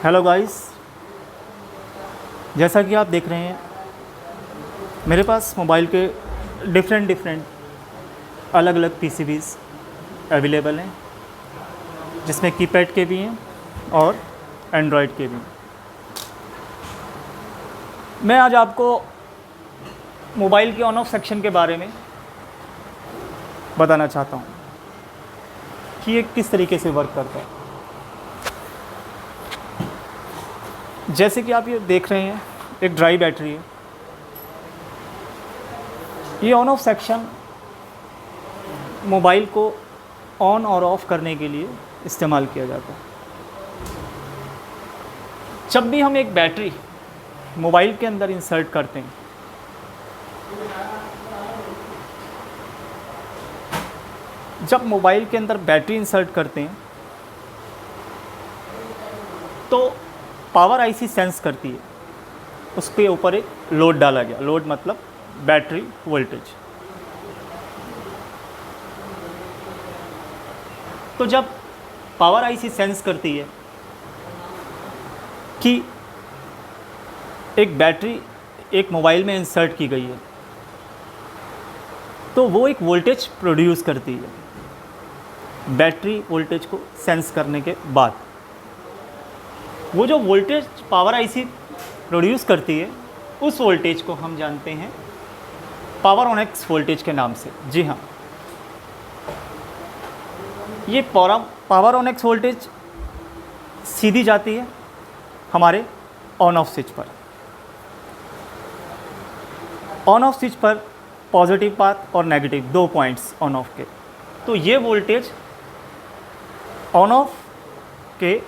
Hello guys, जैसा कि आप देख रहे हैं मेरे पास मोबाइल के डिफरेंट अलग अलग पीसीबीज़ अवेलेबल हैं, जिसमें कीपैड के भी हैं और एंड्रॉयड के भी हैं। मैं आज आपको मोबाइल के ऑन ऑफ सेक्शन के बारे में बताना चाहता हूँ कि ये किस तरीके से वर्क करता है। जैसे कि आप ये देख रहे हैं, एक ड्राई बैटरी है। ये ऑन ऑफ सेक्शन मोबाइल को ऑन और ऑफ करने के लिए इस्तेमाल किया जाता है। जब भी हम एक बैटरी मोबाइल के अंदर इंसर्ट करते हैं, जब मोबाइल के अंदर बैटरी इंसर्ट करते हैं तो पावर आईसी सेंस करती है, उसके ऊपर एक लोड डाला गया। लोड मतलब बैटरी वोल्टेज। तो जब पावर आईसी सेंस करती है कि एक बैटरी एक मोबाइल में इंसर्ट की गई है, तो वो एक वोल्टेज प्रोड्यूस करती है। बैटरी वोल्टेज को सेंस करने के बाद वो जो वोल्टेज पावर आईसी प्रोड्यूस करती है, उस वोल्टेज को हम जानते हैं पावर ऑन एक्स वोल्टेज के नाम से। जी हाँ, ये पावर ऑन एक्स वोल्टेज सीधी जाती है हमारे ऑन ऑफ स्विच पर। ऑन ऑफ स्विच पर पॉजिटिव पाथ और नेगेटिव दो पॉइंट्स ऑन ऑफ के, तो ये वोल्टेज ऑन ऑफ के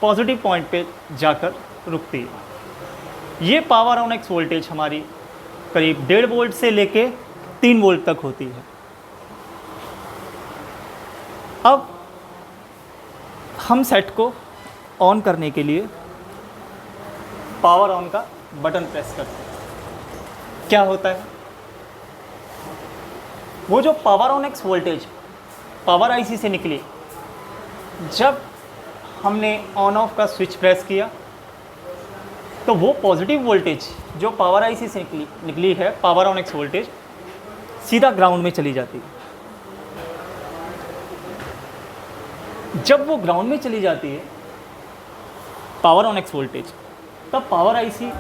पॉजिटिव पॉइंट पे जाकर रुकती है। ये पावर ऑन एक्स वोल्टेज हमारी करीब 1.5 वोल्ट से लेके 3 वोल्ट तक होती है। अब हम सेट को ऑन करने के लिए पावर ऑन का बटन प्रेस करते हैं। क्या होता है, वो जो power on x voltage power IC से निकली, जब हमने ऑन ऑफ का स्विच प्रेस किया तो वो पॉजिटिव वोल्टेज जो पावर आईसी से निकली है, पावर ऑन एक्स वोल्टेज, सीधा ग्राउंड में चली जाती है। जब वो ग्राउंड में चली जाती है पावर ऑन एक्स वोल्टेज, तब पावर आईसी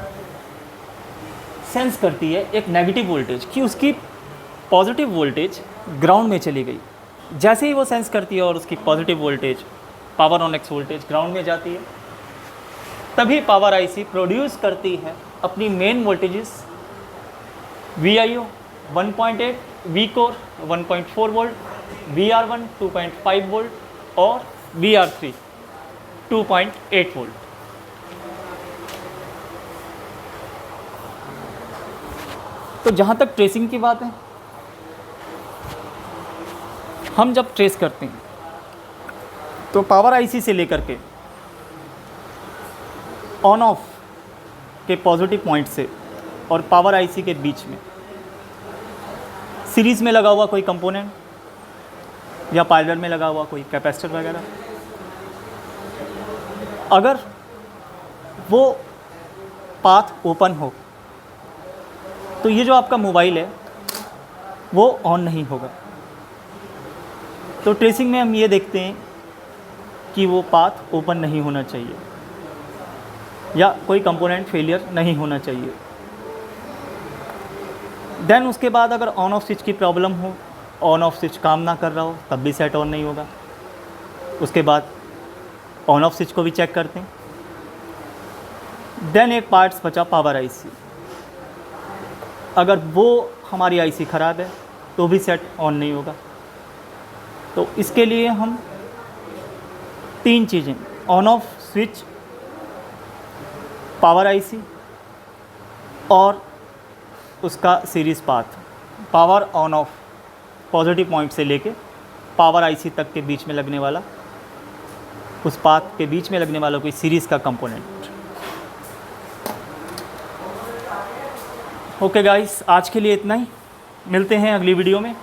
सेंस करती है एक नेगेटिव वोल्टेज कि उसकी पॉजिटिव वोल्टेज ग्राउंड में चली गई। जैसे ही वो सेंस करती है और उसकी positive voltage power on x voltage ground में जाती है, तभी पावर आईसी प्रोड्यूस करती है अपनी main voltages VIO 1.8, Vcore 1.4 volt, VR1 2.5 volt और VR3 2.8 वोल्ट। तो जहाँ तक ट्रेसिंग की बात है, हम जब ट्रेस करते हैं तो पावर आईसी से लेकर के ऑन ऑफ के पॉजिटिव पॉइंट से और पावर आईसी के बीच में सीरीज़ में लगा हुआ कोई कंपोनेंट या पैरेलल में लगा हुआ कोई कैपेसिटर वगैरह, अगर वो पाथ ओपन हो तो ये जो आपका मोबाइल है वो ऑन नहीं होगा। तो ट्रेसिंग में हम ये देखते हैं कि वो पाथ ओपन नहीं होना चाहिए या कोई कंपोनेंट फेलियर नहीं होना चाहिए। देन उसके बाद अगर ऑन ऑफ स्विच की प्रॉब्लम हो, ऑन ऑफ स्विच काम ना कर रहा हो, तब भी सेट ऑन नहीं होगा। उसके बाद ऑन ऑफ स्विच को भी चेक करते हैं। देन एक पार्ट्स बचा पावर आईसी, अगर वो हमारी आईसी ख़राब है तो भी सेट ऑन नहीं होगा। तो इसके लिए हम 3 चीज़ें, on off switch, power IC और उसका series path, power on off positive point से लेके पावर आईसी तक के बीच में लगने वाला, उस पाथ के बीच में लगने वाला कोई सीरीज़ का कंपोनेंट। ओके गाइस, आज के लिए इतना ही। मिलते हैं अगली वीडियो में।